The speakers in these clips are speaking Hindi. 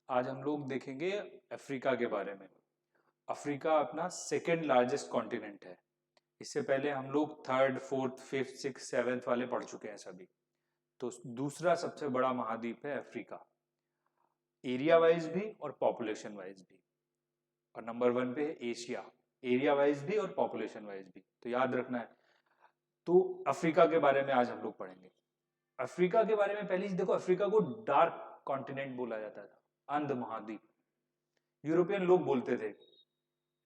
आज हम लोग देखेंगे अफ्रीका के बारे में। अफ्रीका अपना सेकेंड लार्जेस्ट कॉन्टिनेंट है। इससे पहले हम लोग third, fourth, fifth, six, seventh वाले पढ़ चुके हैं सभी। तो दूसरा सबसे बड़ा महाद्वीप है अफ्रीका, एरिया वाइज भी और पॉपुलेशन वाइज भी। और नंबर वन पे है एशिया, एरिया वाइज भी और पॉपुलेशन वाइज भी, तो याद रखना है। तो अफ्रीका के बारे में आज हम लोग पढ़ेंगे। अफ्रीका के बारे में पहली चीज देखो, अफ्रीका को डार्क कॉन्टिनेंट बोला जाता था, अंध महाद्वीप। यूरोपियन लोग बोलते थे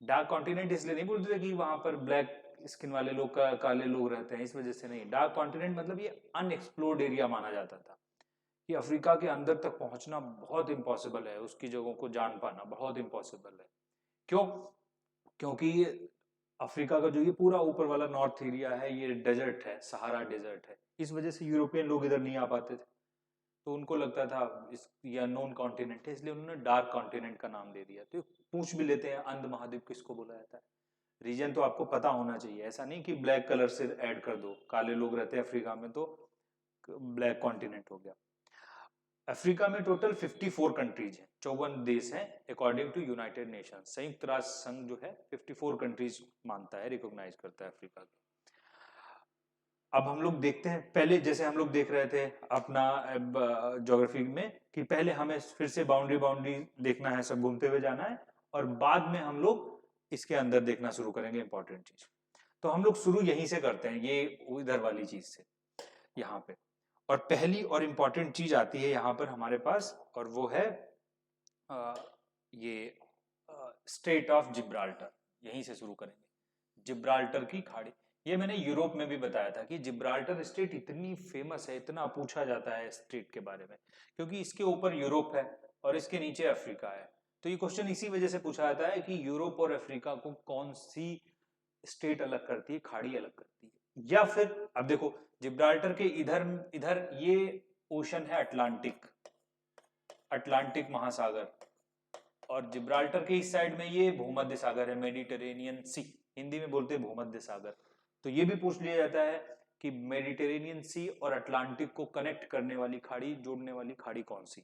डार्क कॉन्टिनेंट, इसलिए नहीं बोलते थे कि वहां पर ब्लैक स्किन वाले लोग काले लोग रहते हैं, इस वजह से नहीं। डार्क कॉन्टिनेंट मतलब ये अनएक्सप्लोर्ड एरिया माना जाता था कि अफ्रीका के अंदर तक पहुंचना बहुत इंपॉसिबल है, उसकी जगहों को जान पाना बहुत इंपॉसिबल है। क्यों? क्योंकि अफ्रीका का जो ये पूरा ऊपर वाला नॉर्थ एरिया है, ये डेजर्ट है, सहारा डेजर्ट है। इस वजह से यूरोपियन लोग इधर नहीं आ पाते थे, तो उनको लगता था इस ये अननोन कॉन्टिनेंट है, इसलिए उन्होंने डार्क कॉन्टिनेंट का नाम दे दिया। तो पूछ भी लेते हैं अंध महाद्वीप किसको बोला जाता है। रीजन तो आपको पता होना चाहिए, ऐसा नहीं कि ब्लैक कलर से ऐड कर दो, काले लोग रहते हैं अफ्रीका में तो ब्लैक कॉन्टिनेंट हो गया। अफ्रीका में टोटल 54 कंट्रीज हैं, 54 देश हैं अकॉर्डिंग टू यूनाइटेड नेशन। संयुक्त राष्ट्र संघ जो है 54 कंट्रीज मानता है, रिकॉग्नाइज करता है अफ्रीका को। अब हम लोग देखते हैं, पहले जैसे हम लोग देख रहे थे अपना ज्योग्राफी में कि पहले हमें फिर से बाउंड्री बाउंड्री देखना है, सब घूमते हुए जाना है, और बाद में हम लोग इसके अंदर देखना शुरू करेंगे इंपॉर्टेंट चीज। तो हम लोग शुरू यहीं से करते हैं, ये इधर वाली चीज से, यहाँ पे। और पहली और इंपॉर्टेंट चीज आती है यहाँ पर हमारे पास, और वो है अ, ये स्टेट ऑफ जिब्राल्टर। यहीं से शुरू करेंगे, जिब्राल्टर की खाड़ी। ये मैंने यूरोप में भी बताया था कि जिब्राल्टर स्टेट इतनी फेमस है, इतना पूछा जाता है स्टेट के बारे में, क्योंकि इसके ऊपर यूरोप है और इसके नीचे अफ्रीका है। तो ये क्वेश्चन इसी वजह से पूछा जाता है कि यूरोप और अफ्रीका को कौन सी स्टेट अलग करती है, खाड़ी अलग करती है। या फिर अब देखो, जिब्राल्टर के इधर इधर ये ओशन है अटलांटिक, अटलांटिक महासागर, और जिब्राल्टर के इस साइड में ये भूमध्य सागर है, मेडिटेरेनियन सी, हिंदी में बोलते हैं भूमध्य सागर। तो ये भी पूछ लिया जाता है कि मेडिटेरेनियन सी और अटलांटिक को कनेक्ट करने वाली खाड़ी, जोड़ने वाली खाड़ी कौन सी,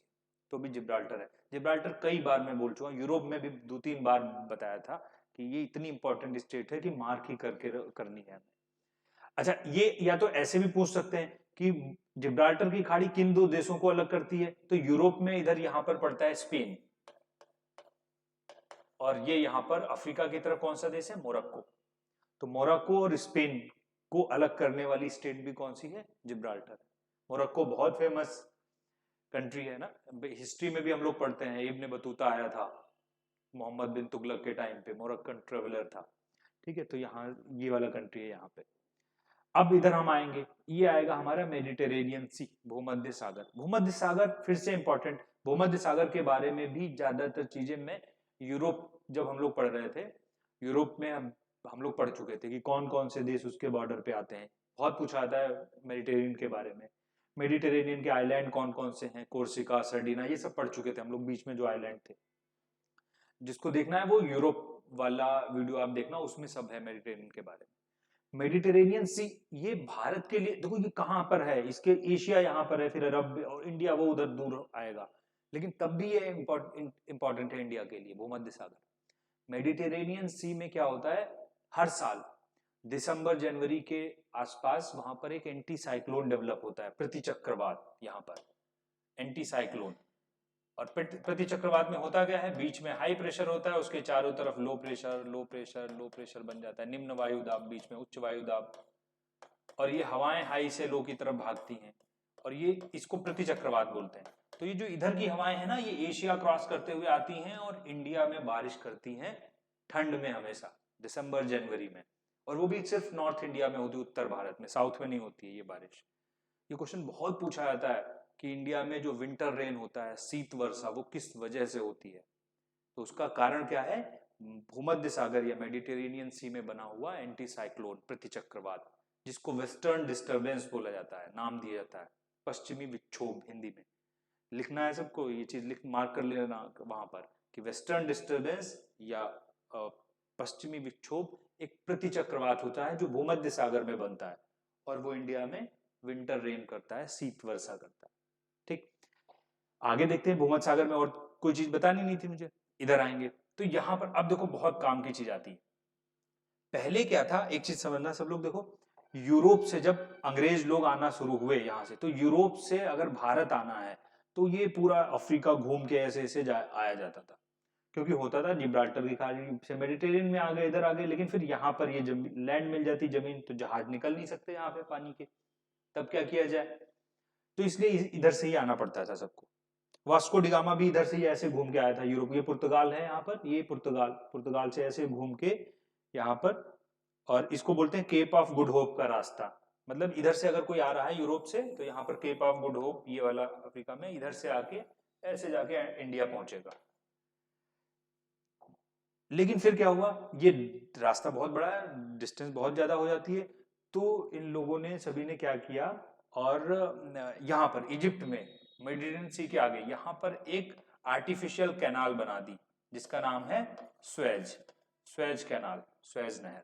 तो भी जिब्राल्टर है। जिब्राल्टर कई बार मैं बोल चुका हूँ, यूरोप में भी 2-3 बार बताया था कि ये इतनी इंपॉर्टेंट स्टेट है कि मार्क ही करके करनी है हमें। अच्छा, ये या तो ऐसे भी पूछ सकते हैं कि जिब्राल्टर की खाड़ी किन दो देशों को अलग करती है, तो यूरोप में इधर यहां पर पड़ता है स्पेन, और ये यहां पर अफ्रीका की तरफ कौन सा देश है, मोरक्को। तो मोरक्को और स्पेन को अलग करने वाली स्टेट भी कौन सी है, जिब्राल्टर। मोरक्को बहुत फेमस कंट्री है ना, हिस्ट्री में भी हम लोग पढ़ते हैं, इब्न बतूता आया था मोहम्मद बिन तुगलक के टाइम पे, मोरक्कन ट्रेवलर था। ठीक है, तो यहाँ ये वाला कंट्री है यहाँ पे। अब इधर हम आएंगे, ये आएगा हमारा मेडिटेरेनियन सी, भूमध्य सागर। भूमध्य सागर फिर से इंपॉर्टेंट, भूमध्य सागर के बारे में भी ज्यादातर चीजें मैं यूरोप, जब हम लोग पढ़ रहे थे यूरोप में, हम लोग पढ़ चुके थे कि कौन कौन से देश उसके बॉर्डर पे आते हैं। बहुत पूछा आता है मेडिटेरेनियन के बारे में, मेडिटेरेनियन के आइलैंड कौन कौन से हैं, कोर्सिका, सर्डिना, ये सब पढ़ चुके थे हम लोग, बीच में जो आइलैंड थे। जिसको देखना है वो यूरोप वाला वीडियो आप देखना, उसमें सब है मेडिटेरेनियन के बारे में। मेडिटेरेनियन सी, ये भारत के लिए देखो ये कहां पर है, इसके एशिया यहाँ पर है, फिर अरब और इंडिया वो उधर दूर आएगा, लेकिन तब भी ये इंपॉर्टेंट है इंडिया के लिए, भूमध्य सागर। मेडिटेरेनियन सी में क्या होता है, हर साल दिसंबर जनवरी के आसपास वहां पर एक एंटी साइक्लोन डेवलप होता है, प्रतिचक्रवात, यहाँ पर एंटी साइक्लोन। और प्रति चक्रवात में होता क्या है, बीच में हाई प्रेशर होता है, उसके चारों तरफ low pressure, low pressure, low pressure बन जाता है, निम्न वायु दाब, बीच में उच्च वायु दाब, और ये हवाएं हाई से लो की तरफ भागती हैं, और ये इसको प्रति चक्रवात बोलते हैं। तो ये जो इधर की हवाएं हैं ना, ये एशिया क्रॉस करते हुए आती हैं और इंडिया में बारिश करती हैं ठंड में, हमेशा दिसंबर जनवरी में। और वो भी सिर्फ नॉर्थ इंडिया में होती है, उत्तर भारत में, साउथ में नहीं होती है ये बारिश। ये क्वेश्चन बहुत पूछा जाता है कि इंडिया में जो विंटर रेन होता है, शीत वर्षा, वो किस वजह से होती है। तो उसका कारण क्या है, भूमध्य सागर या मेडिटेरेनियन सी में बना हुआ एंटी साइक्लोन प्रतिचक्रवात, जिसको वेस्टर्न डिस्टरबेंस बोला जाता है, नाम दिया जाता है, पश्चिमी विक्षोभ हिंदी में। लिखना है सबको, ये चीज लिख मार्क कर लेना वहां पर कि वेस्टर्न डिस्टरबेंस या पश्चिमी विक्षोभ एक प्रतिचक्रवात होता है जो भूमध्य सागर में बनता है, और वो इंडिया में विंटर रेन करता है, शीत वर्षा करता है। ठीक, आगे देखते हैं भूमध्य सागर में और कोई चीज बतानी नहीं थी मुझे। इधर आएंगे तो यहाँ पर अब देखो बहुत काम की चीज आती है। पहले क्या था, एक चीज समझना सब लोग, देखो यूरोप से जब अंग्रेज लोग आना शुरू हुए यहाँ से, तो यूरोप से अगर भारत आना है तो ये पूरा अफ्रीका घूम के ऐसे ऐसे आया जाता था, क्योंकि होता था जिब्राल्टर की खाड़ी से मेडिटेरियन में आ गए, इधर आ गए, लेकिन फिर यहाँ पर ये लैंड मिल जाती जमीन, तो जहाज निकल नहीं सकते यहाँ पे पानी के, तब क्या किया जाए, तो इसलिए इधर से ही आना पड़ता था सबको। वास्को डिगामा भी इधर से ही ऐसे घूम के आया था यूरोप, ये पुर्तगाल है यहाँ पर, ये पुर्तगाल, पुर्तगाल से ऐसे घूम के यहाँ पर, और इसको बोलते हैं केप ऑफ गुड होप का रास्ता। मतलब इधर से अगर कोई आ रहा है यूरोप से, तो यहाँ पर केप ऑफ गुड होप ये वाला अफ्रीका में, इधर से आके ऐसे जाके इंडिया पहुंचेगा। लेकिन फिर क्या हुआ, ये रास्ता बहुत बड़ा है, डिस्टेंस बहुत ज्यादा हो जाती है, तो इन लोगों ने सभी ने क्या किया, और यहाँ पर इजिप्ट में मेडिटेरियन सी के आगे यहाँ पर एक आर्टिफिशियल कैनाल बना दी, जिसका नाम है स्वेज, स्वेज कैनाल, स्वेज नहर।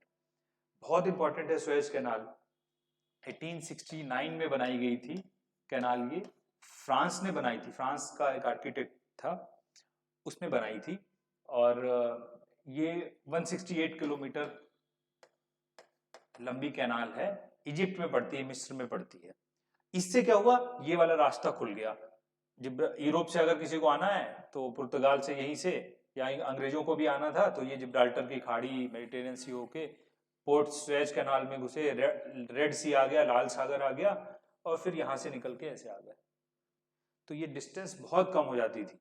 बहुत इंपॉर्टेंट है स्वेज कैनाल, 1869 में बनाई गई थी कैनाल, ये फ्रांस ने बनाई थी, फ्रांस का एक आर्किटेक्ट था उसने बनाई थी, और ये 168 किलोमीटर लंबी कैनाल है, इजिप्ट में पड़ती है, मिस्र में पड़ती है। इससे क्या हुआ, ये वाला रास्ता खुल गया, जब यूरोप से अगर किसी को आना है तो पुर्तगाल से, यहीं से, या अंग्रेजों को भी आना था तो ये जिब्राल्टर की खाड़ी, मेडिटेरियन सी होके पोर्ट स्वेज कैनाल में घुसे, रेड सी आ गया, लाल सागर आ गया, और फिर यहाँ से निकल के ऐसे आ गए, तो ये डिस्टेंस बहुत कम हो जाती थी।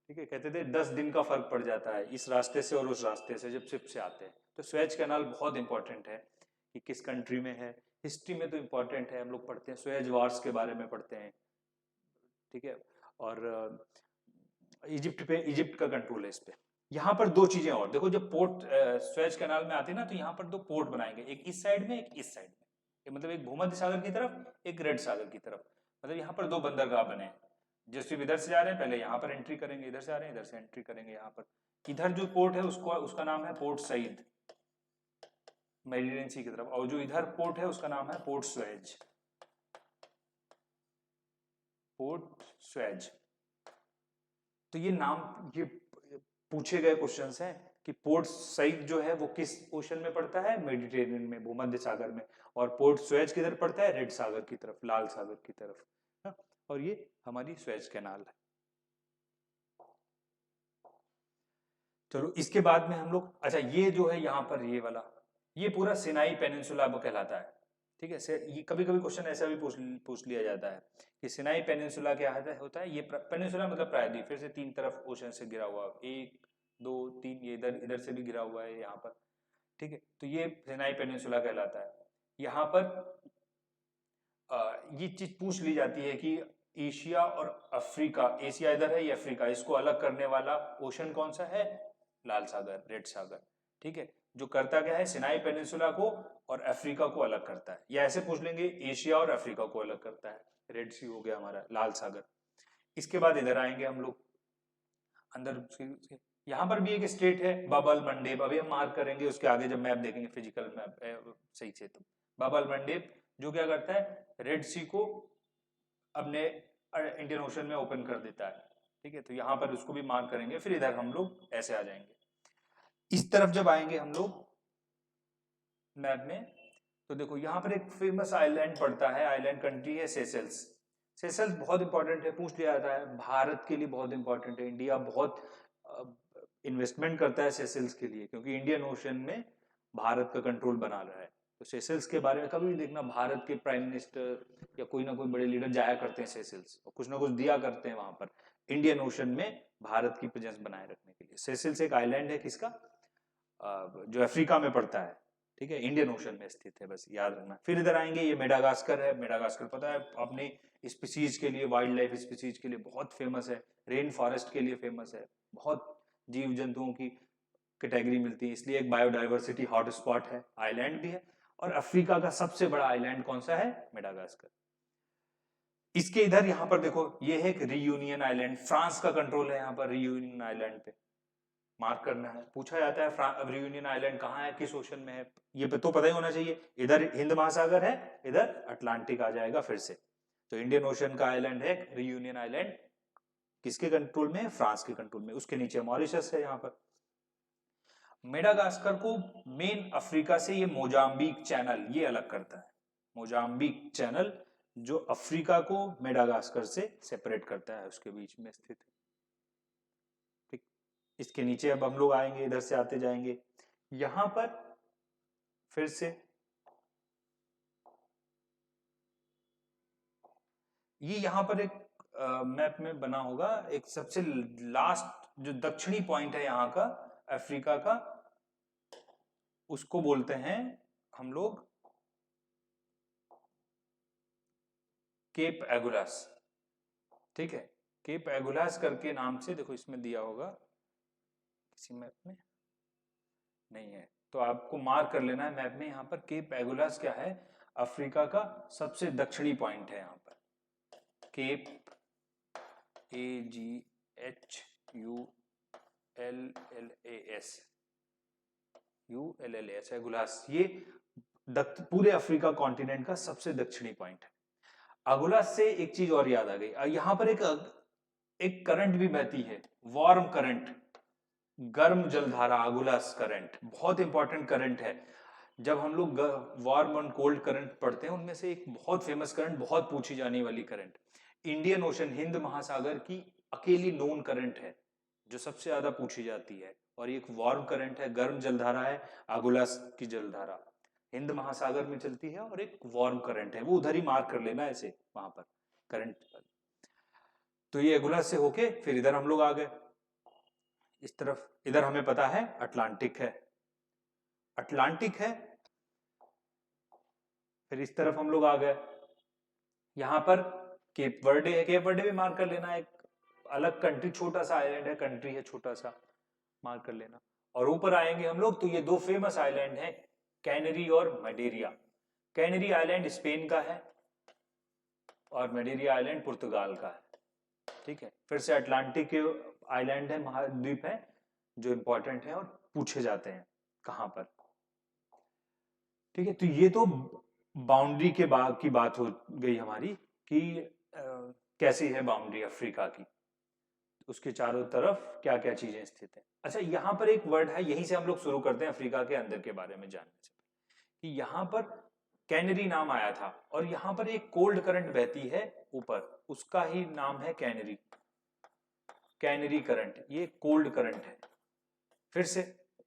ठीक है, कहते थे 10 दिन का फर्क पड़ जाता है इस रास्ते से और उस रास्ते से जब शिप से आते हैं। तो स्वेज कैनाल बहुत इंपॉर्टेंट है कि किस कंट्री में है, हिस्ट्री में तो इंपॉर्टेंट है, हम लोग पढ़ते हैं, स्वेज वार्स के बारे में पढ़ते हैं। ठीक है, और इजिप्ट पे, इजिप्ट का कंट्रोल है इस पे। यहाँ पर दो चीजें और देखो, जब पोर्ट स्वेज कैनाल में आते हैं ना, तो यहाँ पर दो पोर्ट बनाएंगे, एक इस साइड में, एक इस साइड में, मतलब एक भूमध्य सागर की तरफ, एक रेड सागर की तरफ, मतलब यहाँ पर दो बंदरगाह बने हैं। जैसे इधर से जा रहे हैं, पहले यहाँ पर एंट्री करेंगे, इधर से आ रहे हैं, इधर से एंट्री करेंगे यहाँ पर। इधर जो पोर्ट है उसको, उसका नाम है पोर्ट सईद, मेडिटेरियन सी की तरफ, और जो इधर पोर्ट है उसका नाम है पोर्ट स्वेज, पोर्ट स्वेज। तो ये नाम, ये पूछे गए क्वेश्चंस हैं कि पोर्ट सईद जो है वो किस ओशन में पड़ता है, मेडिटेरियन में, भूमध्य सागर में, और पोर्ट स्वेज किधर पड़ता है, रेड सागर की तरफ, लाल सागर की तरफ, हा? और ये हमारी स्वेज कैनाल है। चलो इसके बाद में हम लोग, अच्छा ये जो है यहाँ पर ये वाला, ये पूरा सिनाई पेनिनसुला कहलाता है। ठीक है, ये कभी कभी क्वेश्चन ऐसा भी पूछ लिया जाता है कि सिनाई पेनिनसुला क्या होता है। ये पेनिनसुला मतलब प्रायद्वीप, फिर से तीन तरफ ओशन से घिरा हुआ, एक दो तीन, ये इधर इधर से भी घिरा हुआ है यहाँ पर। ठीक है, तो ये सिनाई पेनिनसुला कहलाता है। यहाँ पर ये चीज पूछ ली जाती है कि एशिया और अफ्रीका, एशिया इधर है, ये अफ्रीका, इसको अलग करने वाला ओशन कौन सा है, लाल सागर, रेड सागर। ठीक है, जो करता क्या है, सिनाई पेनिनसुला को और अफ्रीका को अलग करता है, या ऐसे पूछ लेंगे एशिया और अफ्रीका को अलग करता है, रेड सी हो गया हमारा, लाल सागर। इसके बाद इधर आएंगे हम लोग अंदर, यहाँ पर भी एक स्टेट है बाबल मंडेप, अभी हम मार्क करेंगे, उसके आगे जब मैप देखेंगे फिजिकल मैप सही से, तो बाबल मंडेप जो क्या करता है, रेड सी को अपने इंडियन ओशन में ओपन कर देता है। ठीक है, तो यहाँ पर उसको भी मार्क करेंगे, फिर इधर हम लोग ऐसे आ जाएंगे। इस तरफ जब आएंगे हम लोग मैप में, तो देखो यहाँ पर एक फेमस आइलैंड पड़ता है, आइलैंड कंट्री है सेशेल्स। सेशेल्स बहुत इंपॉर्टेंट है, पूछ लिया जाता है, भारत के लिए बहुत इंपॉर्टेंट है, इंडिया बहुत इन्वेस्टमेंट करता है सेशेल्स के लिए, क्योंकि इंडियन ओशन में भारत का कंट्रोल बना रहा है। तो सेशेल्स के बारे में कभी भी देखना, भारत के प्राइम मिनिस्टर या कोई ना कोई बड़े लीडर जाया करते हैं सेशेल्स, और कुछ ना कुछ दिया करते हैं वहां पर, इंडियन ओशन में भारत की प्रेजेंस बनाए रखने के लिए। सेशेल्स एक आइलैंड है किसका, जो अफ्रीका में पड़ता है। ठीक है, इंडियन ओशन में स्थित है, बस याद रखना। फिर इधर आएंगे, ये मेडागास्कर है, मेडागास्कर पता है अपने स्पीसीज के लिए, वाइल्ड लाइफ स्पीसीज के लिए बहुत फेमस है, रेन फॉरेस्ट के लिए फेमस है, बहुत जीव जंतुओं की कैटेगरी मिलती है, इसलिए एक बायोडाइवर्सिटी हॉटस्पॉट है, आइलैंड भी है। और अफ्रीका का सबसे बड़ा आइलैंड कौन सा है, मेडागास्कर। इसके इधर यहाँ पर देखो, ये है एक रियूनियन आइलैंड, फ्रांस का कंट्रोल है यहाँ पर रियूनियन आइलैंड पे, मार्क करना है, पूछा जाता है रियूनियन आइलैंड कहाँ है, किस ओशन में है, ये तो पता ही होना चाहिए। इधर हिंद महासागर है, इधर अटलांटिक आ जाएगा फिर से, तो इंडियन ओशन का आइलैंड है रियूनियन आइलैंड, किसके कंट्रोल में है? फ्रांस के कंट्रोल में। उसके नीचे मॉरिशस है यहाँ पर। मेडागास्कर को मेन अफ्रीका से ये मोजाम्बिक चैनल ये अलग करता है। मोजाम्बिक चैनल जो अफ्रीका को मेडागास्कर से सेपरेट करता है, उसके बीच में स्थित है। ठीक, इसके नीचे अब हम लोग आएंगे, इधर से आते जाएंगे। यहां पर फिर से ये यहां पर एक मैप में बना होगा, एक सबसे लास्ट जो दक्षिणी पॉइंट है यहाँ का अफ्रीका का, उसको बोलते हैं हम लोग केप एगुलास। ठीक है, केप एगुलास करके नाम से, देखो इसमें दिया होगा किसी मैप में, नहीं है तो आपको मार्क कर लेना है मैप में। यहाँ पर केप एगुलास क्या है? अफ्रीका का सबसे दक्षिणी पॉइंट है यहाँ पर। केप AGHULLAS एगुलास, ये पूरे अफ्रीका कॉन्टिनेंट का सबसे दक्षिणी पॉइंट है। अगुलास से एक चीज और याद आ गई, यहाँ पर एक करंट भी बहती है, वार्म करंट, गर्म जलधारा, अगुलास करंट बहुत इंपॉर्टेंट करंट है। जब हम लोग वार्म और कोल्ड करंट पढ़ते हैं, उनमें से एक बहुत फेमस करंट, बहुत पूछी जाने वाली करंट, इंडियन ओशन, हिंद महासागर की अकेली नोन करंट है जो सबसे ज्यादा पूछी जाती है। और एक वार्म करंट है, गर्म जलधारा है, अगुलास की जलधारा हिंद महासागर में चलती है, और एक वार्म करंट है, वो उधर ही मार्क कर लेना ऐसे वहां पर करंट। तो ये अगुलास से होके फिर इधर हम लोग आ गए इस तरफ। इधर हमें पता है अटलांटिक है, अटलांटिक है। फिर इस तरफ हम लोग आ गए, यहां पर केप वर्डे है, केप वर्डे भी मार्क कर लेना, एक अलग कंट्री, छोटा सा आइलैंड है, कंट्री है छोटा सा, मार्क कर लेना। और ऊपर आएंगे हम लोग तो ये दो फेमस आइलैंड हैं, कैनरी और मडेरिया। कैनरी आइलैंड स्पेन का है और मडेरिया आइलैंड पुर्तगाल का है। ठीक है, फिर से अटलांटिक के आइलैंड है, महाद्वीप है जो इंपॉर्टेंट है और पूछे जाते हैं कहां पर। ठीक है, तो ये तो बाउंड्री के बाद की बात हो गई हमारी कि कैसी है बाउंड्री अफ्रीका की, उसके चारों तरफ क्या क्या चीजें स्थित है। अच्छा, यहाँ पर एक वर्ड है, यहीं से हम लोग शुरू करते हैं अफ्रीका के अंदर के बारे में जानने से, कि यहाँ पर कैनरी नाम आया था, और यहाँ पर एक कोल्ड करंट बहती है ऊपर, उसका ही नाम है कैनरी, कैनरी करंट, ये कोल्ड करंट है। फिर से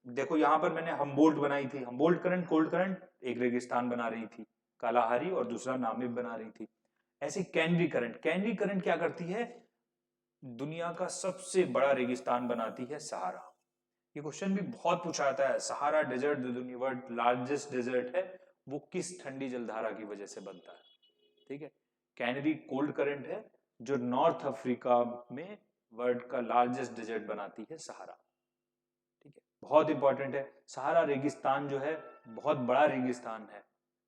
देखो, यहां पर मैंने हम्बोल्ट बनाई थी, हम्बोल्ट करंट, कोल्ड करंट, एक रेगिस्तान बना रही थी कालाहारी और दूसरा नामिब बना रही थी। ऐसी कैनरी करंट, कैनरी करंट क्या करती है? दुनिया का सबसे बड़ा रेगिस्तान बनाती है सहारा। ये क्वेश्चन भी बहुत पूछा जाता है, सहारा डेजर्ट जो दुनिया वर्ल्ड लार्जेस्ट डेजर्ट है, वो किस ठंडी जलधारा की वजह से बनता है? ठीक है, कैनरी कोल्ड करंट है जो नॉर्थ अफ्रीका में वर्ल्ड का लार्जेस्ट डेजर्ट बनाती है सहारा। ठीक है, बहुत इंपॉर्टेंट है। सहारा रेगिस्तान जो है बहुत बड़ा रेगिस्तान है,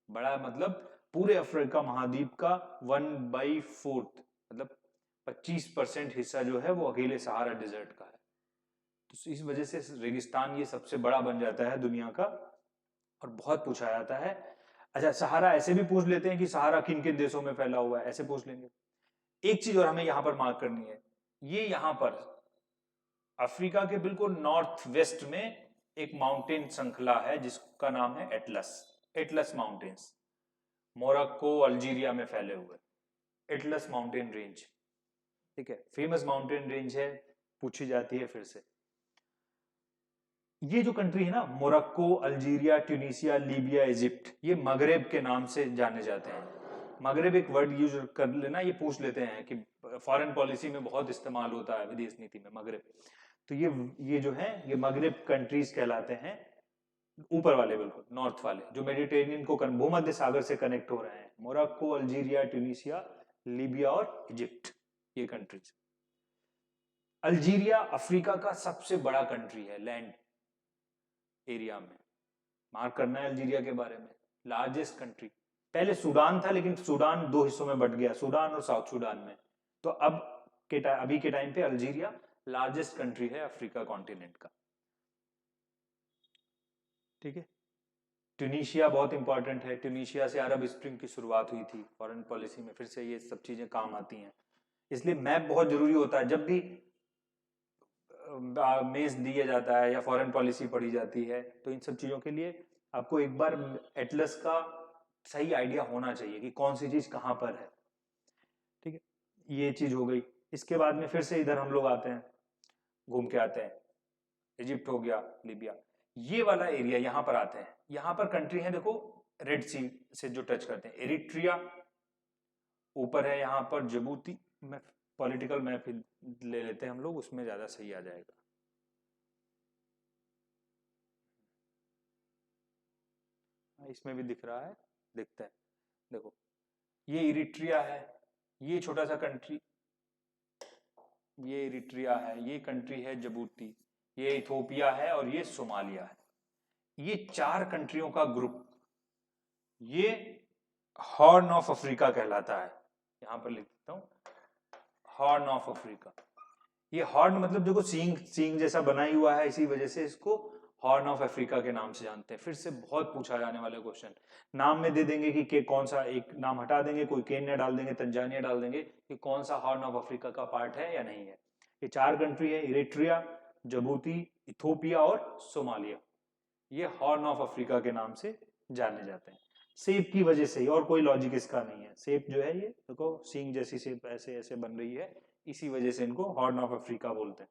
बड़ा मतलब पूरे अफ्रीका महाद्वीप का 1/4 मतलब 25% हिस्सा जो है वो अकेले सहारा डेजर्ट का है। तो इस वजह से रेगिस्तान ये सबसे बड़ा बन जाता है दुनिया का, और बहुत पूछा जाता है। अच्छा, सहारा ऐसे भी पूछ लेते हैं कि सहारा किन किन देशों में फैला हुआ है, ऐसे पूछ लेंगे। एक चीज और हमें यहां पर मार्क करनी है, ये यहां पर अफ्रीका के बिल्कुल नॉर्थ वेस्ट में एक माउंटेन श्रृंखला है जिसका नाम है Atlas, Atlas mountains, Morocco Algeria में फैले हुए एटलस माउंटेन रेंज। ठीक है, फेमस माउंटेन रेंज है, पूछी जाती है फिर से। ये जो कंट्री है ना, Morocco, Algeria, Tunisia, Libya, Egypt, ये मगरेब के नाम से जाने जाते हैं। मगरेब एक वर्ड यूज कर लेना, ये पूछ लेते हैं कि फॉरेन पॉलिसी में बहुत इस्तेमाल होता है, विदेश नीति में मगरेब। तो ये जो है ये मगरेब कंट्रीज कहलाते हैं, ऊपर वाले बिल्कुल नॉर्थ वाले जो मेडिटेरेनियन को भूमध्य सागर से कनेक्ट हो रहे हैं, मोरक्को, अल्जीरिया, ट्यूनिसिया, लीबिया और इजिप्ट, ये कंट्रीज। अल्जीरिया अफ्रीका का सबसे बड़ा कंट्री है लैंड एरिया में, मार्क करना है अल्जीरिया के बारे में, लार्जेस्ट कंट्री। पहले सूडान था, लेकिन सूडान दो हिस्सों में बट गया, सूडान और साउथ सूडान में। तो अभी के टाइम पे अल्जीरिया लार्जेस्ट कंट्री है अफ्रीका कॉन्टिनेंट का। ठीक है, ट्यूनीशिया बहुत इंपॉर्टेंट है, ट्यूनीशिया से अरब स्प्रिंग की शुरुआत हुई थी फॉरेन पॉलिसी में, फिर से ये सब चीजें काम आती हैं। इसलिए मैप बहुत जरूरी होता है। जब भी मेज दिया जाता है या फॉरेन पॉलिसी पढ़ी जाती है तो इन सब चीजों के लिए आपको एक बार एटलस का सही आइडिया होना चाहिए कि कौन सी चीज कहाँ पर है। ठीक है, ये चीज हो गई। इसके बाद में फिर से इधर हम लोग आते हैं, घूम के आते हैं, इजिप्ट हो गया, लीबिया, ये वाला एरिया यहाँ पर आते हैं। यहाँ पर कंट्री है देखो रेड सी से जो टच करते हैं, एरिट्रिया ऊपर है, यहाँ पर जिबूती। मैं पॉलिटिकल मैप ले लेते हैं हम लोग, उसमें ज्यादा सही आ जाएगा। इसमें भी दिख रहा है, दिखता है, देखो ये इरिट्रिया है, ये छोटा सा कंट्री, ये इरिट्रिया है, ये कंट्री है जिबूती, ये इथोपिया है और ये सोमालिया है। ये 4 कंट्रियों का ग्रुप ये हॉर्न ऑफ अफ्रीका कहलाता है। यहां पर लिख देता हूं, हॉर्न ऑफ अफ्रीका। ये हॉर्न मतलब देखो सींग सींग जैसा बना ही हुआ है, इसी वजह से इसको हॉर्न ऑफ अफ्रीका के नाम से जानते हैं। फिर से बहुत पूछा जाने वाला क्वेश्चन, नाम में दे देंगे कि कौन सा, एक नाम हटा देंगे, कोई केन्या डाल देंगे, तंजानिया डाल देंगे, कि कौन सा हॉर्न ऑफ अफ्रीका का पार्ट है या नहीं है। ये 4 कंट्री है, इरिट्रिया, जिबूती, इथोपिया और सोमालिया। ये हॉर्न ऑफ अफ्रीका के नाम से जाने जाते हैं, शेप की वजह से ही, और कोई लॉजिक इसका नहीं है। शेप जो है ये देखो सींग जैसी शेप ऐसे ऐसे बन रही है, इसी वजह से इनको हॉर्न ऑफ अफ्रीका बोलते हैं।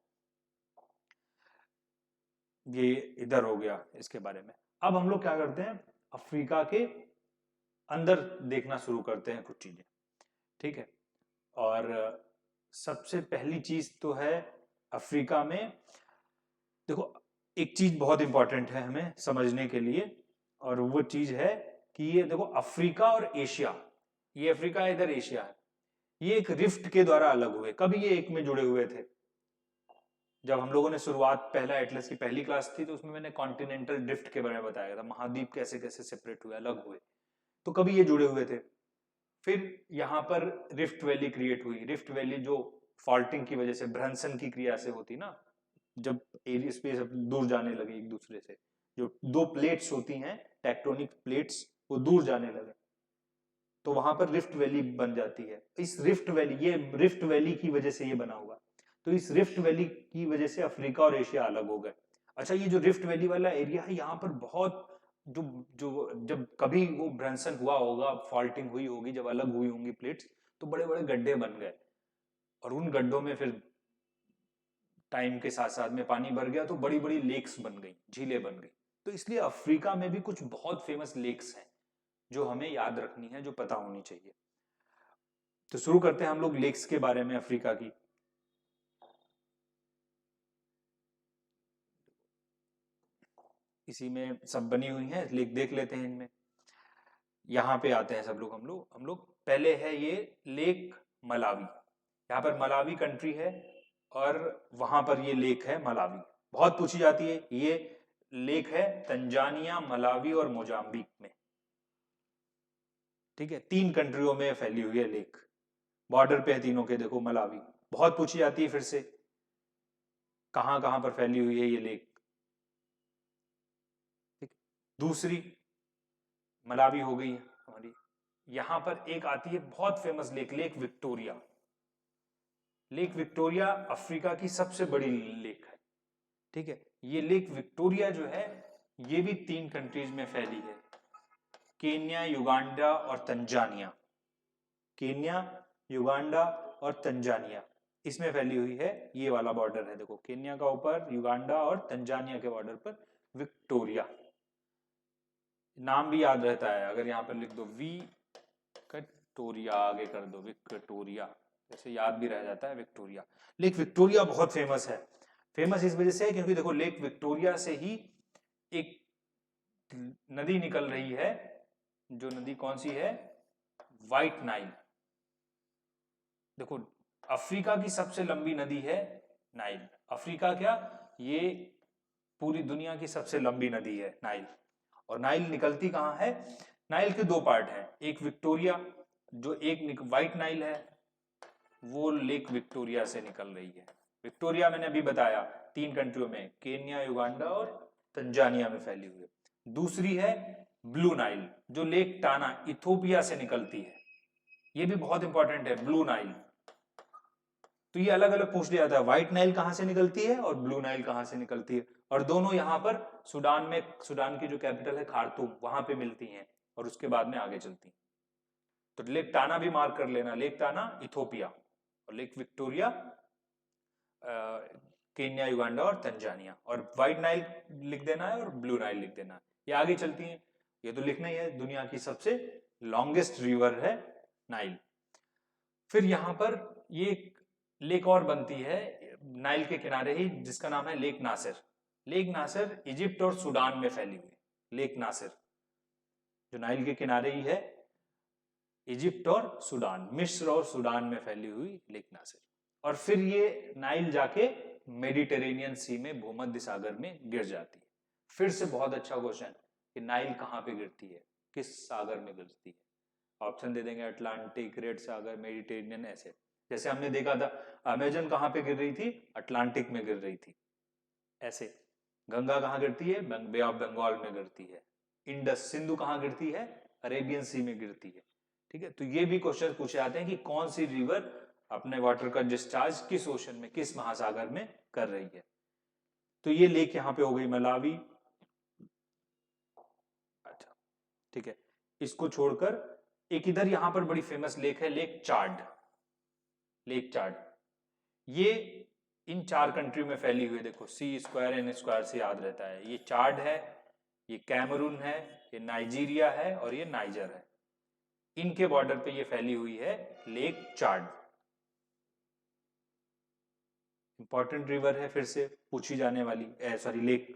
ये इधर हो गया इसके बारे में। अब हम लोग क्या करते हैं, अफ्रीका के अंदर देखना शुरू करते हैं कुछ चीजें। ठीक है, और सबसे पहली चीज तो है अफ्रीका में, देखो एक चीज बहुत इंपॉर्टेंट है हमें समझने के लिए, और वो चीज है कि ये देखो अफ्रीका और एशिया, ये अफ्रीका है, इधर एशिया है, ये एक रिफ्ट के द्वारा अलग हुए। कभी ये एक में जुड़े हुए थे। जब हम लोगों ने शुरुआत, पहला एटलस की पहली क्लास थी, तो उसमें मैंने कॉन्टिनेंटल ड्रिफ्ट के बारे में बताया था, महाद्वीप कैसे कैसे सेपरेट हुए, अलग हुए। तो कभी ये जुड़े हुए थे, फिर यहाँ पर रिफ्ट वैली क्रिएट हुई। रिफ्ट वैली जो फॉल्टिंग की वजह से, ब्रंसन की क्रिया से होती ना, जब एरिया स्पेस दूर जाने लगे एक दूसरे से, जो 2 प्लेट्स होती हैं टेक्टोनिक प्लेट्स, वो दूर जाने लगे, तो वहां पर रिफ्ट वैली बन जाती है। इस रिफ्ट वैली, ये रिफ्ट वैली की वजह से ये बना हुआ, तो इस रिफ्ट वैली की वजह से अफ्रीका और एशिया अलग हो गए। अच्छा, ये जो रिफ्ट वैली वाला एरिया है, यहाँ पर बहुत जो जो जब कभी वो ब्रंसन हुआ होगा, फॉल्टिंग हुई होगी, जब अलग हुई होंगी प्लेट्स, तो बड़े बड़े गड्ढे बन गए, और उन गड्ढों में फिर टाइम के साथ साथ में पानी भर गया, तो बड़ी बड़ी लेक्स बन गई, झीलें बन गई। तो इसलिए अफ्रीका में भी कुछ बहुत फेमस लेक्स हैं जो हमें याद रखनी है, जो पता होनी चाहिए। तो शुरू करते हैं हम लोग लेक्स के बारे में अफ्रीका की। इसी में सब बनी हुई हैं, लेक देख लेते हैं इनमें। यहाँ पे आते हैं सब लोग, हम लोग पहले है ये लेक मलावी। यहाँ पर मलावी कंट्री है, और वहां पर ये लेक है मलावी, बहुत पूछी जाती है। ये लेक है तंजानिया, मलावी और मोजाम्बिक में। ठीक है, 3 कंट्रियों में फैली हुई है लेक, बॉर्डर पे है तीनों के। देखो मलावी बहुत पूछी जाती है, फिर से कहां कहां पर फैली हुई है ये लेक। ठीक, दूसरी मलावी हो गई है हमारी। यहां पर एक आती है बहुत famous lake, lake Victoria. Lake Victoria Africa की सबसे बड़ी लेक है। ठीक है, ये लेक विक्टोरिया जो है, ये भी 3 कंट्रीज में फैली है, केन्या, युगांडा और तंजानिया। केन्या, युगांडा और तंजानिया, इसमें फैली हुई है। ये वाला बॉर्डर है देखो, केन्या का ऊपर, युगांडा और तंजानिया के बॉर्डर पर विक्टोरिया। नाम भी याद रहता है, अगर यहाँ पर लिख दो विक्टोरिया, आगे कर दो विक्टोरिया, जैसे याद भी रह जाता है विक्टोरिया। लेक विक्टोरिया बहुत फेमस है। फेमस इस वजह से है क्योंकि देखो लेक विक्टोरिया से ही एक नदी निकल रही है, जो नदी कौन सी है, व्हाइट नाइल। देखो अफ्रीका की सबसे लंबी नदी है नाइल। अफ्रीका क्या, ये पूरी दुनिया की सबसे लंबी नदी है नाइल। और नाइल निकलती कहाँ है, नाइल के 2 पार्ट हैं, एक विक्टोरिया, जो एक व्हाइट नाइल है, वो लेक विक्टोरिया से निकल रही है। विक्टोरिया मैंने अभी बताया 3 कंट्रियों में, केन्या, युगांडा और तंजानिया में फैली हुई है। दूसरी है ब्लू नाइल, जो लेक टाना, इथोपिया से निकलती है। ये भी बहुत इंपॉर्टेंट है, ब्लू नाइल। तो ये अलग अलग पूछ लिया जाता है, व्हाइट नाइल कहाँ से निकलती है और ब्लू नाइल कहाँ से निकलती है, और दोनों यहाँ पर सूडान में, सूडान की जो कैपिटल है खार्तूम, वहां पे मिलती हैं और उसके बाद में आगे चलती हैं। तो लेक टाना भी मार्क कर लेना, लेक टाना इथोपिया, और लेक विक्टोरिया केन्या, युगांडा और तंजानिया, और व्हाइट नाइल लिख देना है और ब्लू नाइल लिख देना है। ये आगे चलती हैं, ये तो लिखना ही है, दुनिया की सबसे लॉन्गेस्ट रिवर है नाइल। फिर यहाँ पर ये लेक और बनती है नाइल के किनारे ही, जिसका नाम है Lake Nasser. Lake Nasser Egypt और सूडान में फैली हुई, लेक नासिर जो नाइल के किनारे ही है, इजिप्ट और सूडान, मिस्र और सूडान में फैली हुई लेक नासिर। और फिर ये नाइल जाके मेडिटेरेनियन सी में, भूमध्य सागर में गिर जाती है। फिर से बहुत अच्छा क्वेश्चन कि नाइल कहाँ पे गिरती है, किस सागर में गिरती है। ऑप्शन दे देंगे, अटलांटिक, रेड सागर, मेडिटेरेनियन, ऐसे। जैसे हमने देखा था अमेजन कहाँ पे गिर रही थी, अटलांटिक में गिर रही थी, ऐसे। गंगा कहाँ गिरती है, बे ऑफ बंगाल में गिरती है। इंडस, सिंधु कहाँ गिरती है, अरेबियन सी में गिरती है। ठीक है, तो ये भी क्वेश्चन पूछे जाते हैं कि कौन सी रिवर अपने वाटर का डिस्चार्ज किस ओशन में, किस महासागर में कर रही है। तो ये लेक यहाँ पे हो गई मलावी। अच्छा, ठीक है, इसको छोड़कर एक इधर यहाँ पर बड़ी फेमस लेक है, लेक चाड। लेक चाड ये इन 4 कंट्री में फैली हुई है, देखो सी स्क्वायर एन स्क्वायर से याद रहता है। ये चाड है, ये कैमरून है, ये नाइजीरिया है और ये नाइजर है। इनके बॉर्डर पे ये फैली हुई है लेक चाड। इंपॉर्टेंट रिवर है, फिर से पूछी जाने वाली, सॉरी लेक।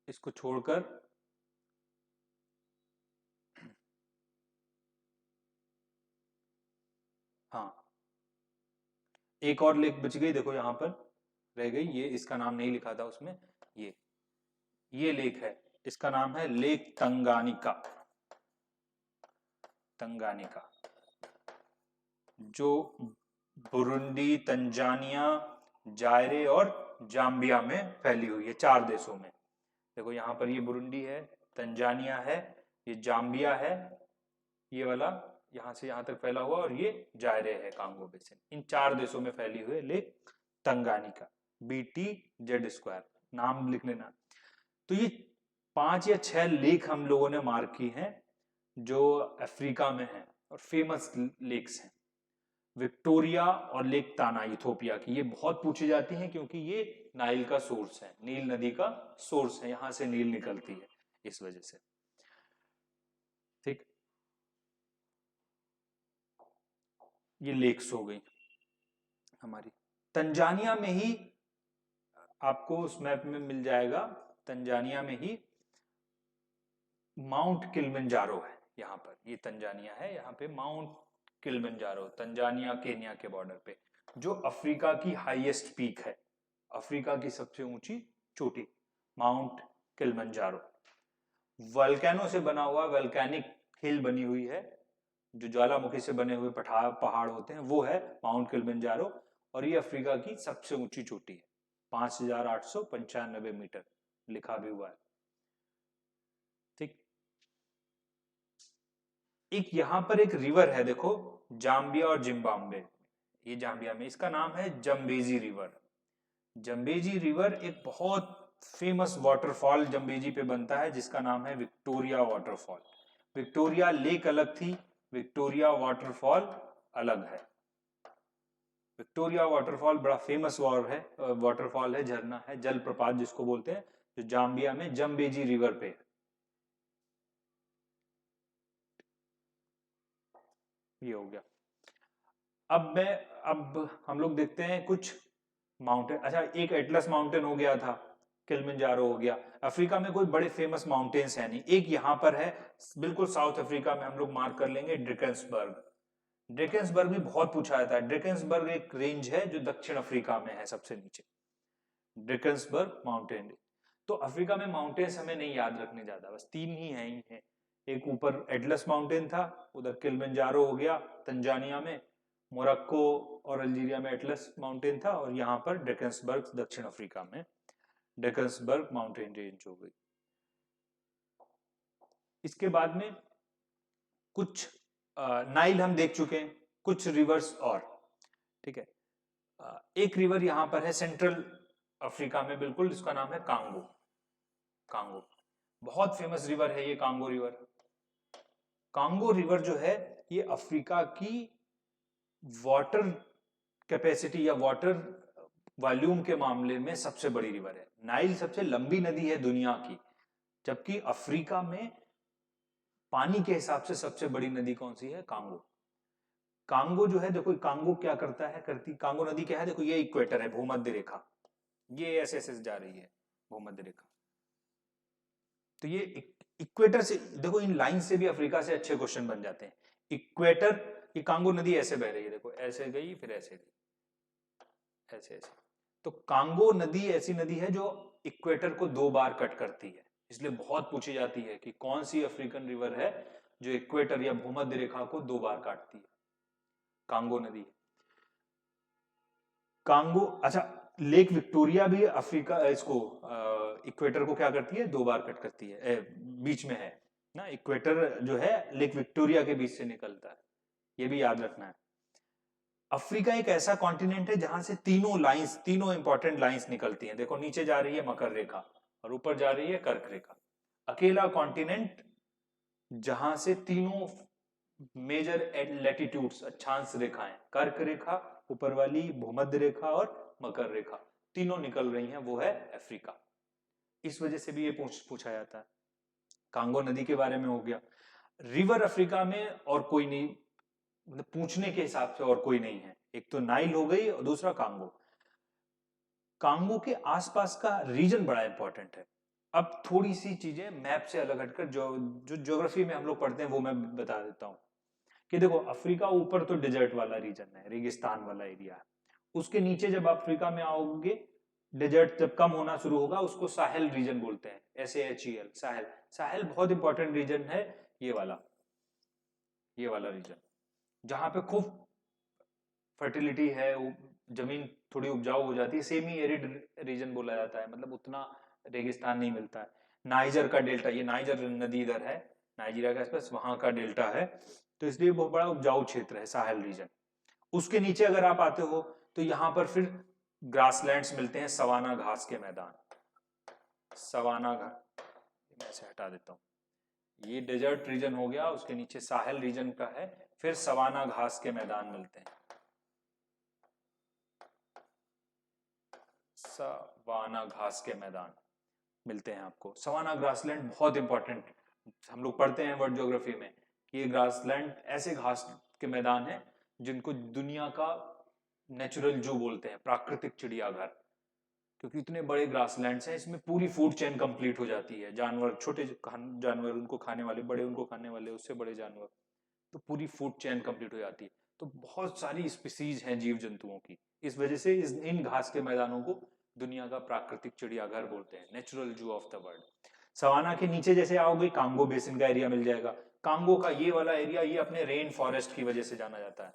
इसको छोड़कर हाँ, एक और लेक बच गई, देखो यहां पर रह गई, ये इसका नाम नहीं लिखा था उसमें। ये लेक है, इसका नाम है लेक तंगानिका। तंगानिका जो बुरुंडी, तंजानिया, जायरे और जाम्बिया में फैली हुई है, 4 देशों में। देखो यहाँ पर ये बुरुंडी है, तंजानिया है, ये जाम्बिया है, ये वाला यहाँ से यहाँ तक फैला हुआ, और ये जायरे है, कांगो बेसिन। इन 4 देशों में फैली हुई लेक तंगानिका, BTZ², नाम लिख लेना। तो ये 5 या 6 लेक हम लोगों ने मार्क की हैं जो अफ्रीका में हैं और फेमस लेक्स हैं। विक्टोरिया और लेक ताना इथोपिया की, ये बहुत पूछी जाती हैं क्योंकि ये नाइल का सोर्स है, नील नदी का सोर्स है, यहां से नील निकलती है, इस वजह से। ठीक, ये लेक्स हो गई हमारी। तंजानिया में ही आपको उस मैप में मिल जाएगा, तंजानिया में ही माउंट किलिमंजारो है। यहाँ पर ये तंजानिया है, यहाँ पे माउंट किलिमंजारो, तंजानिया केन्या के बॉर्डर पे, जो अफ्रीका की हाईएस्ट पीक है, अफ्रीका की सबसे ऊंची चोटी, माउंट किलिमंजारो। वल्केनो से बना हुआ, वल्केनिक हिल बनी हुई है, जो ज्वालामुखी से बने हुए पहाड़ होते हैं, वो है माउंट किलिमंजारो। और ये अफ्रीका की सबसे ऊंची चोटी है, 5895 मीटर लिखा भी हुआ है। ठीक, एक यहां पर एक रिवर है, देखो जाम्बिया और जिम्बाब्वे, ये जाम्बिया में, इसका नाम है जम्बेजी रिवर। जम्बेजी रिवर एक बहुत फेमस वाटरफॉल जम्बेजी पे बनता है, जिसका नाम है विक्टोरिया वाटरफॉल। विक्टोरिया लेक अलग थी, विक्टोरिया वाटरफॉल अलग है। विक्टोरिया वाटरफॉल बड़ा फेमस वाटरफॉल है, झरना है, जलप्रपात जिसको बोलते हैं, जो जाम्बिया में जम्बेजी रिवर पे है। ये हो गया। अब हम लोग देखते हैं कुछ माउंटेन। अच्छा, एक एटलस माउंटेन हो गया था, किलिमंजारो हो गया। अफ्रीका में कोई बड़े फेमस माउंटेन्स है नहीं, एक यहाँ पर है बिल्कुल साउथ अफ्रीका में, हम लोग मार्क कर लेंगे ड्रेकेंसबर्ग। ड्रेकेंसबर्ग भी बहुत पूछा जाता है। ड्रेकेंसबर्ग एक रेंज है जो दक्षिण अफ्रीका में है, सबसे नीचे ड्रेकेंसबर्ग माउंटेन। तो अफ्रीका में माउंटेन्स हमें नहीं याद रखने ज्यादा, बस 3 ही हैं। एक ऊपर एटलस माउंटेन था, उधर किलिमंजारो हो गया तंजानिया में, मोरक्को और अल्जीरिया में एटलस माउंटेन था, और यहाँ पर ड्रेकेंसबर्ग दक्षिण अफ्रीका में ड्रेकेंसबर्ग माउंटेन रेंज हो गई। इसके बाद में कुछ नाइल हम देख चुके हैं, कुछ रिवर्स और, ठीक है। एक रिवर यहाँ पर है सेंट्रल अफ्रीका में बिल्कुल, इसका नाम है कांगो। कांगो बहुत फेमस रिवर है ये कांगो रिवर। कांगो रिवर जो है ये अफ्रीका की वाटर कैपेसिटी या वाटर वॉल्यूम के मामले में सबसे बड़ी रिवर है। नाइल सबसे लंबी नदी है दुनिया की, जबकि अफ्रीका में पानी के हिसाब से सबसे बड़ी नदी कौन सी है? कांगो। कांगो जो है, देखो कांगो क्या करता है, कांगो नदी क्या है, देखो ये इक्वेटर है, भूमध्य रेखा, ये ऐसे ऐसे जा रही है भूमध्य रेखा। तो ये इक्वेटर से, देखो इन लाइन से भी अफ्रीका से अच्छे क्वेश्चन बन जाते हैं। इक्वेटर, ये कांगो नदी ऐसे बह रही है, देखो ऐसे गई फिर ऐसे गई, ऐसे ऐसे। तो कांगो नदी ऐसी नदी है जो इक्वेटर को 2 बार कट करती है, इसलिए बहुत पूछी जाती है कि कौन सी अफ्रीकन रिवर है जो इक्वेटर या भूमध्य रेखा को 2 बार काटती है। कांगो नदी। कांगो, अच्छा, लेक विक्टोरिया भी अफ्रीका इसको इक्वेटर को क्या करती है? 2 बार कट करती है, बीच में है ना, इक्वेटर जो है लेक विक्टोरिया के बीच से निकलता है, ये भी याद रखना है। अफ्रीका एक ऐसा कॉन्टिनेंट है जहां से तीनों इंपॉर्टेंट लाइंस निकलती हैं। देखो नीचे जा रही है मकर रेखा और ऊपर जा रही है कर्क रेखा। अकेला कॉन्टिनेंट जहां से तीनों मेजर लैटिट्यूड्स, अक्षांश रेखाएं, कर्क रेखा ऊपर वाली, भूमध्य रेखा और मकर रेखा, तीनों निकल रही हैं, वो है अफ्रीका। इस वजह से भी ये पूछा जाता है। कांगो नदी के बारे में हो गया। रिवर अफ्रीका में और कोई नहीं, मतलब पूछने के हिसाब से और कोई नहीं है। एक तो नाइल हो गई और दूसरा कांगो। कांगो के आसपास का रीजन बड़ा इंपॉर्टेंट है। अब थोड़ी सी चीजें मैप से अलग हटकर जो ज्योग्राफी में हम लोग पढ़ते हैं वो मैं बता देता हूं कि देखो अफ्रीका ऊपर तो डेजर्ट वाला रीजन है, रेगिस्तान वाला एरिया है। उसके नीचे जब अफ्रीका में आओगे, डेजर्ट जब कम होना शुरू होगा उसको साहेल रीजन बोलते हैं, SAHEL, साहेल। साहेल बहुत इंपॉर्टेंट रीजन है, ये वाला रीजन, जहां पे खूब फर्टिलिटी है, जमीन थोड़ी उपजाऊ हो जाती है, सेमी एरिड रीजन बोला जाता है, मतलब उतना रेगिस्तान नहीं मिलता है। नाइजर का डेल्टा, ये नाइजर नदी इधर है नाइजीरिया के आसपास, वहां का डेल्टा है, तो इसलिए बहुत बड़ा उपजाऊ क्षेत्र है साहेल रीजन। उसके नीचे अगर आप आते हो तो यहाँ पर फिर ग्रासलैंड्स मिलते हैं, सवाना घास के मैदान। सवाना घास, मैं ऐसे हटा देता हूँ, ये डेजर्ट रीजन हो गया, उसके नीचे साहेल रीजन का है, फिर सवाना घास के मैदान मिलते हैं। सवाना घास के मैदान मिलते हैं आपको। सवाना ग्रासलैंड बहुत इंपॉर्टेंट, हम लोग पढ़ते हैं वर्ल्ड ज्योग्राफी में कि ये ग्रासलैंड ऐसे घास के मैदान है जिनको दुनिया का नेचुरल जू बोलते हैं, प्राकृतिक चिड़ियाघर, क्योंकि इतने बड़े ग्रासलैंड्स हैं, इसमें पूरी फूड चेन कंप्लीट हो जाती है। जानवर, छोटे जानवर उनको खाने वाले, बड़े उनको खाने वाले, उससे बड़े जानवर, तो पूरी फूड चेन कंप्लीट हो जाती है। तो बहुत सारी स्पीसीज हैं जीव जंतुओं की, इस वजह से इन घास के मैदानों को दुनिया का प्राकृतिक चिड़ियाघर बोलते हैं, natural zoo of the world. Savanna के नीचे जैसे आओगे कांगो बेसिन का एरिया मिल जाएगा। कांगो का ये वाला एरिया, ये अपने रेन फॉरेस्ट की वजह से जाना जाता है,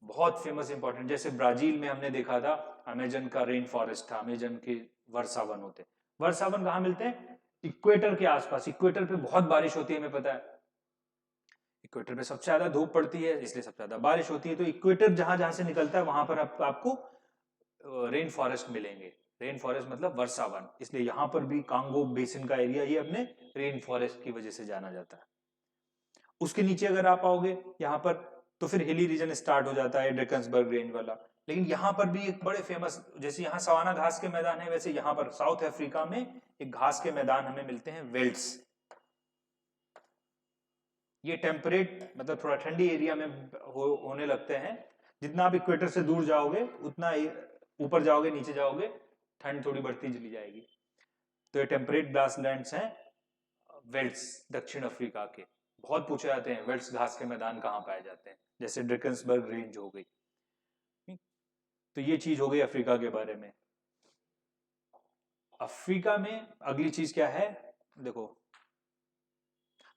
बहुत फेमस इंपॉर्टेंट। जैसे ब्राजील में हमने देखा था अमेजन का रेन फॉरेस्ट था, अमेजन के वर्षावन होते हैं। वर्षावन कहाँ मिलते हैं? इक्वेटर के आसपास। इक्वेटर पे बहुत बारिश होती है, हमें पता है, इक्वेटर पे सबसे ज्यादा धूप पड़ती है, इसलिए सबसे ज्यादा बारिश होती है। तो इक्वेटर जहां जहां से निकलता है वहां पर आपको रेन फॉरेस्ट मिलेंगे। रेन फॉरेस्ट मतलब वर्षावन, इसलिए यहां पर भी कांगो बेसिन का एरिया ये अपने रेन फॉरेस्ट की वजह से जाना जाता है। उसके नीचे अगर आप आओगे यहाँ पर, तो फिर हिली रीजन स्टार्ट हो जाता है, ड्रेकन्सबर्ग रेंज वाला। लेकिन यहाँ पर भी एक बड़े फेमस, जैसे यहाँ सवाना घास के मैदान है, वैसे यहाँ पर साउथ अफ्रीका में एक घास के मैदान हमें मिलते हैं, वेल्ड्स। ये टेम्परेट, मतलब थोड़ा ठंडी एरिया में होने लगते हैं। जितना आप इक्वेटर से दूर जाओगे उतना ऊपर जाओगे, नीचे जाओगे, ठंड थोड़ी बढ़ती चली जाएगी। तो ये टेम्परेट ग्रासलैंड्स हैं, वेल्ड्स, दक्षिण अफ्रीका के। बहुत पूछे जाते हैं वेल्ड्स घास के मैदान कहाँ पाए जाते हैं, जैसे ड्रेकन्सबर्ग रेंज हो गई। तो ये चीज हो गई अफ्रीका के बारे में। अफ्रीका में अगली चीज क्या है, देखो,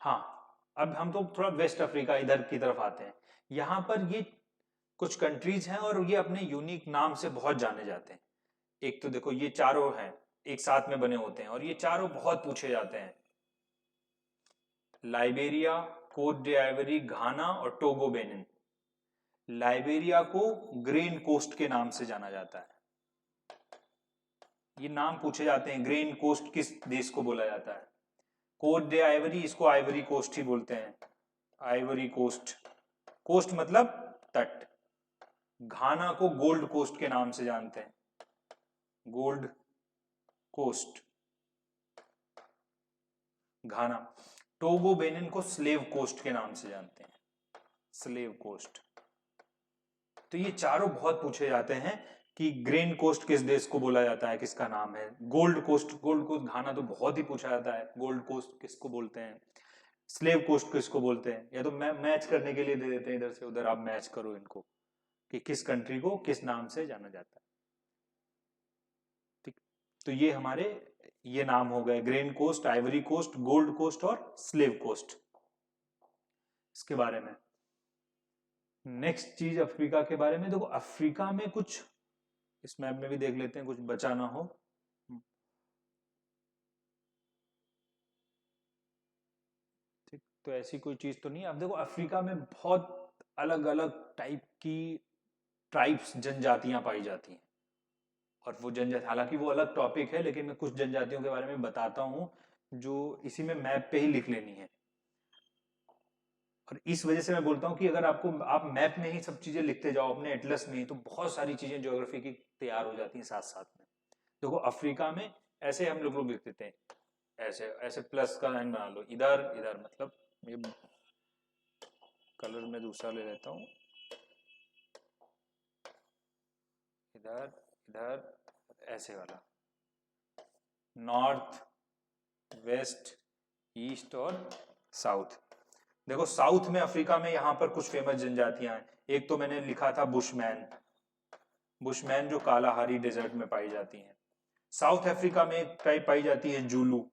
हाँ, अब हम तो थोड़ा वेस्ट अफ्रीका इधर की तरफ आते हैं। यहाँ पर ये कुछ कंट्रीज हैं और ये अपने यूनिक नाम से बहुत जाने जाते हैं। एक तो देखो ये चारों हैं, एक साथ में बने होते हैं और ये चारों बहुत पूछे जाते हैं। लाइबेरिया, कोट डे आइवरी, घाना और टोगो, बेनिन। लाइबेरिया को ग्रेन कोस्ट के नाम से जाना जाता है। ये नाम पूछे जाते हैं, ग्रेन कोस्ट किस देश को बोला जाता है। कोट डे आइवरी, इसको आइवरी कोस्ट ही बोलते हैं, आइवरी कोस्ट। कोस्ट मतलब तट। घाना को गोल्ड कोस्ट के नाम से जानते हैं, गोल्ड कोस्ट, घाना। टोगो बेनिन को स्लेव कोस्ट के नाम से जानते हैं, स्लेव कोस्ट। तो ये चारों बहुत पूछे जाते हैं कि ग्रेन कोस्ट किस देश को बोला जाता है, किसका नाम है। गोल्ड कोस्ट घाना तो बहुत ही पूछा जाता है, गोल्ड कोस्ट किसको बोलते हैं, स्लेव कोस्ट किसको बोलते हैं। या तो मैच करने के लिए दे देते हैं इधर से उधर, आप मैच करो इनको कि किस कंट्री को किस नाम से जाना जाता है। ठीक, तो ये हमारे ये नाम हो गए, Grain Coast, Ivory Coast, Gold Coast और स्लेव कोस्ट, इसके बारे में। नेक्स्ट चीज अफ्रीका के बारे में देखो, अफ्रीका में कुछ इस मैप में भी देख लेते हैं, कुछ बचा ना हो। ठीक, तो ऐसी कोई चीज तो नहीं है। अब देखो अफ्रीका में बहुत अलग अलग टाइप की ट्राइब्स, जनजातियां पाई जाती हैं। और वो जनजाति, हालांकि वो अलग टॉपिक है, लेकिन मैं कुछ जनजातियों के बारे में बताता हूं जो इसी में मैप पे ही लिख लेनी है। और इस वजह से मैं बोलता हूं कि अगर आप मैप में ही सब चीजें लिखते जाओ अपने एटलस में ही, तो बहुत सारी चीजें ज्योग्राफी की तैयार हो जाती हैं साथ साथ में। देखो अफ्रीका में ऐसे हम लोग लिख देते हैं, ऐसे ऐसे प्लस का लाइन बना लो, इधर इधर, मतलब ये कलर में दूसरा ले लेता हूं, इधर इधर, ऐसे वाला, नॉर्थ, वेस्ट, ईस्ट और साउथ। देखो साउथ में अफ्रीका में यहाँ पर कुछ फेमस जनजातियां हैं। एक तो मैंने लिखा था बुशमैन, बुशमैन जो कालाहारी डेजर्ट में पाई जाती हैं। साउथ अफ्रीका में एक टाइप पाई जाती है जूलू।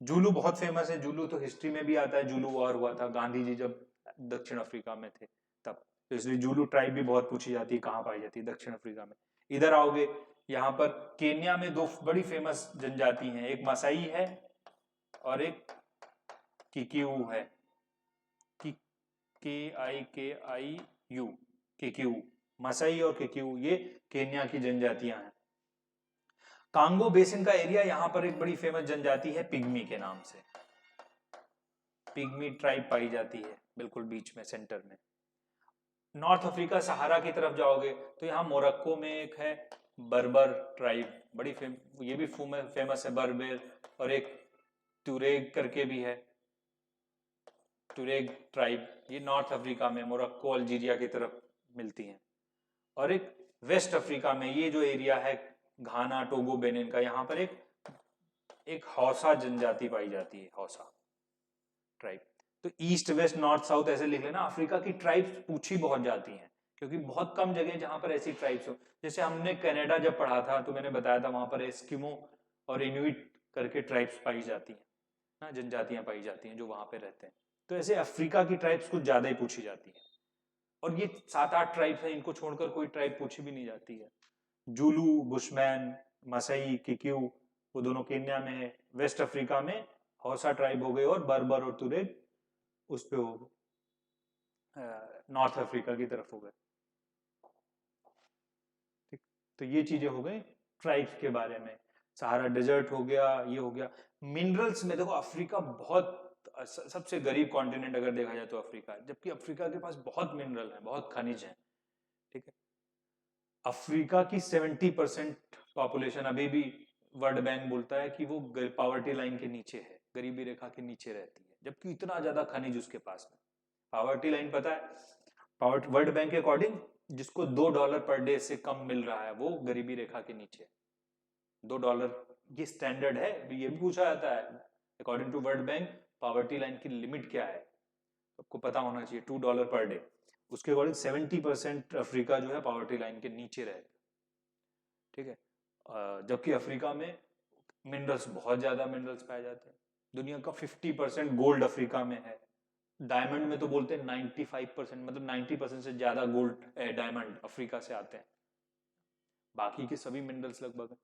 जूलू बहुत फेमस है, जूलू तो हिस्ट्री में भी आता है, जूलू वॉर हुआ था गांधी जी जब दक्षिण अफ्रीका में थे तब, तो इसलिए जूलू ट्राइब भी बहुत पूछी जाती है, कहाँ पाई जाती है, दक्षिण अफ्रीका में। इधर आओगे, यहाँ पर केन्या में दो बड़ी फेमस जनजाति हैं, एक मसाई है और एक किकियू है, KIKIU, किकियू, मसाई और किकियू, ये केन्या की जनजातियां हैं। कांगो बेसिन का एरिया, यहां पर एक बड़ी फेमस जनजाति है पिग्मी के नाम से, पिग्मी ट्राइब पाई जाती है बिल्कुल बीच में, सेंटर में। नॉर्थ अफ्रीका सहारा की तरफ जाओगे तो यहाँ मोरक्को में एक है बर्बर ट्राइब, बड़ी ये भी फेमस है, बर्बर। और एक तुरेग करके भी है, तुरेग ट्राइब, ये नॉर्थ अफ्रीका में मोरक्को अल्जीरिया की तरफ मिलती हैं। और एक वेस्ट अफ्रीका में ये जो एरिया है घाना, टोगो, बेनिन का, यहाँ पर एक हौसा जनजाति पाई जाती है, हौसा ट्राइब। तो ईस्ट वेस्ट नॉर्थ साउथ ऐसे लिख लेना। अफ्रीका की ट्राइब्स पूछी बहुत जाती हैं क्योंकि बहुत कम जगह जहां पर ऐसी ट्राइब्स हो। जैसे हमने कनाडा जब पढ़ा था तो मैंने बताया था वहां पर एस्किमो और इनुइट करके ट्राइब्स पाई जाती हैं ना, जनजातियां पाई जाती हैं जो वहां पे रहते हैं। तो ऐसे अफ्रीका की ट्राइब्स कुछ ज्यादा ही पूछी जाती है। और ये 7-8 ट्राइब्स हैं, इनको छोड़कर कोई ट्राइब पूछी भी नहीं जाती है। जूलू, बुशमैन, मसई, किक्यू, वो दोनों केन्या में है। वेस्ट अफ्रीका में हौसा ट्राइब हो गए और बर्बर और तुरेग उस पे हो गए, नॉर्थ अफ्रीका की तरफ हो गए। ठीक, तो ये चीजें हो गई ट्राइब्स के बारे में। सहारा डेजर्ट हो गया, ये हो गया। मिनरल्स में देखो अफ्रीका बहुत सबसे गरीब कॉन्टिनेंट अगर देखा जाए तो अफ्रीका है, जबकि अफ्रीका के पास बहुत मिनरल है, बहुत खनिज है। ठीक है, अफ्रीका की 70% पॉपुलेशन अभी भी वर्ल्ड बैंक बोलता है कि वो पॉवर्टी लाइन के नीचे है, गरीबी रेखा के नीचे रहती है, जबकि इतना ज्यादा खनिज उसके पास में। पॉवर्टी लाइन पता है, वर्ल्ड बैंक के अकॉर्डिंग जिसको $2 पर डे से कम मिल रहा है वो गरीबी रेखा के नीचे है। $2 ये स्टैंडर्ड है, ये भी पूछा जाता है according to World Bank poverty line की लिमिट क्या है, आपको पता होना चाहिए, $2 पर डे। उसके अकॉर्डिंग 70% अफ्रीका जो है पॉवर्टी लाइन के नीचे रहेगा। ठीक है, जबकि अफ्रीका में मिनरल्स, बहुत ज्यादा मिनरल्स पाए जाते हैं। दुनिया का 50% गोल्ड अफ्रीका में है। डायमंड में तो बोलते हैं 95%, मतलब 90% से ज्यादा गोल्ड डायमंड अफ्रीका से आते हैं, बाकी के सभी मिनरल्स लगभग।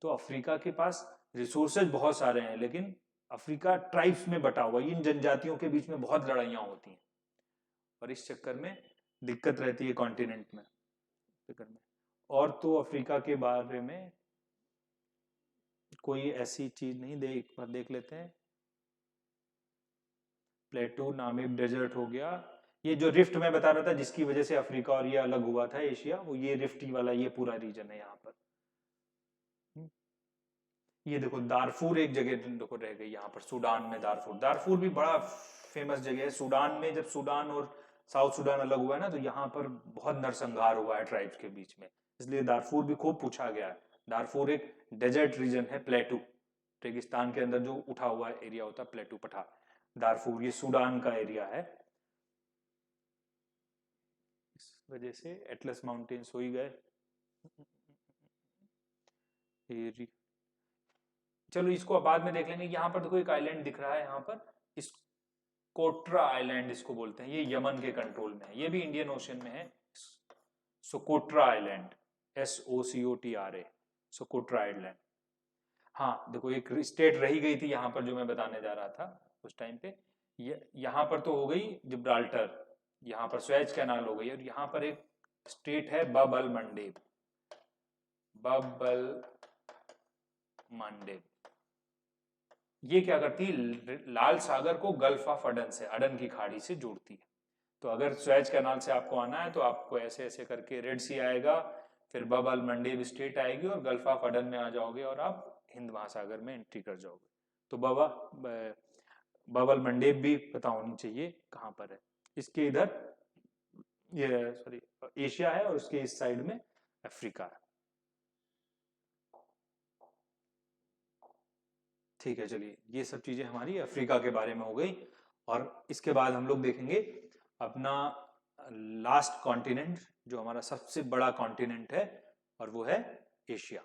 तो अफ्रीका के पास रिसोर्सेज बहुत सारे हैं, लेकिन अफ्रीका ट्राइब्स में बटा हुआ, इन जनजातियों के बीच में बहुत लड़ाइयाँ होती हैं और इस चक्कर में दिक्कत रहती है कॉन्टिनेंट में। और तो अफ्रीका के बारे में कोई ऐसी चीज नहीं, देख लेते हैं। प्लेटू, नामीब डेजर्ट हो गया, ये जो रिफ्ट मैं बता रहा था जिसकी वजह से अफ्रीका और ये अलग हुआ था एशिया, वो ये रिफ्ट वाला ये पूरा रीजन है यहाँ पर। ये देखो दारफूर एक जगह देखो रह गई यहाँ पर, सूडान में दारफूर। दारफूर भी बड़ा फेमस जगह है सूडान में। जब सूडान और साउथ सूडान अलग हुआ है ना, तो यहाँ पर बहुत नरसंहार हुआ है ट्राइब्स के बीच में, इसलिए दारफूर भी खूब पूछा गया है। दारफूर एक डेजर्ट रीजन है, प्लेटू रेगिस्तान के अंदर जो उठा हुआ एरिया होता है प्लेटू पठार, दारफूर ये सूडान का एरिया है। इस वजह से एटलस माउंटेन्स हो ही गए। चलो इसको बाद में देख लेंगे। यहाँ पर देखो एक आइलैंड दिख रहा है यहाँ पर, इस कोट्रा आइलैंड इसको बोलते हैं, ये यमन के कंट्रोल में है, ये भी इंडियन ओशन में है। Socotra island, SOCOTRA, Socotra island. हाँ देखो एक स्टेट रही गई थी यहाँ पर जो मैं बताने जा रहा था उस टाइम पे, यहाँ पर तो हो गई जिब्राल्टर, यहाँ पर स्वेज कैनाल हो गई, और यहाँ पर एक स्टेट है बब अल मंडेब। बब अल मंडेब ये क्या करती है, लाल सागर को गल्फ ऑफ अडन से, अडन की खाड़ी से जोड़ती है। तो अगर स्वेज कैनाल से आपको आना है तो आपको ऐसे ऐसे करके रेड सी आएगा, फिर बब अल मंडेब स्टेट आएगी और गल्फ ऑफ अडन में आ जाओगे और आप हिंद महासागर में एंट्री कर जाओगे। तो बब अल मंडेब भी पता होनी चाहिए कहाँ पर है। इसके इधर ये सॉरी एशिया है और उसके इस साइड में अफ्रीका है। ठीक है, चलिए ये सब चीजें हमारी अफ्रीका के बारे में हो गई। और इसके बाद हम लोग देखेंगे अपना लास्ट कॉन्टिनेंट जो हमारा सबसे बड़ा कॉन्टिनेंट है, और वो है एशिया।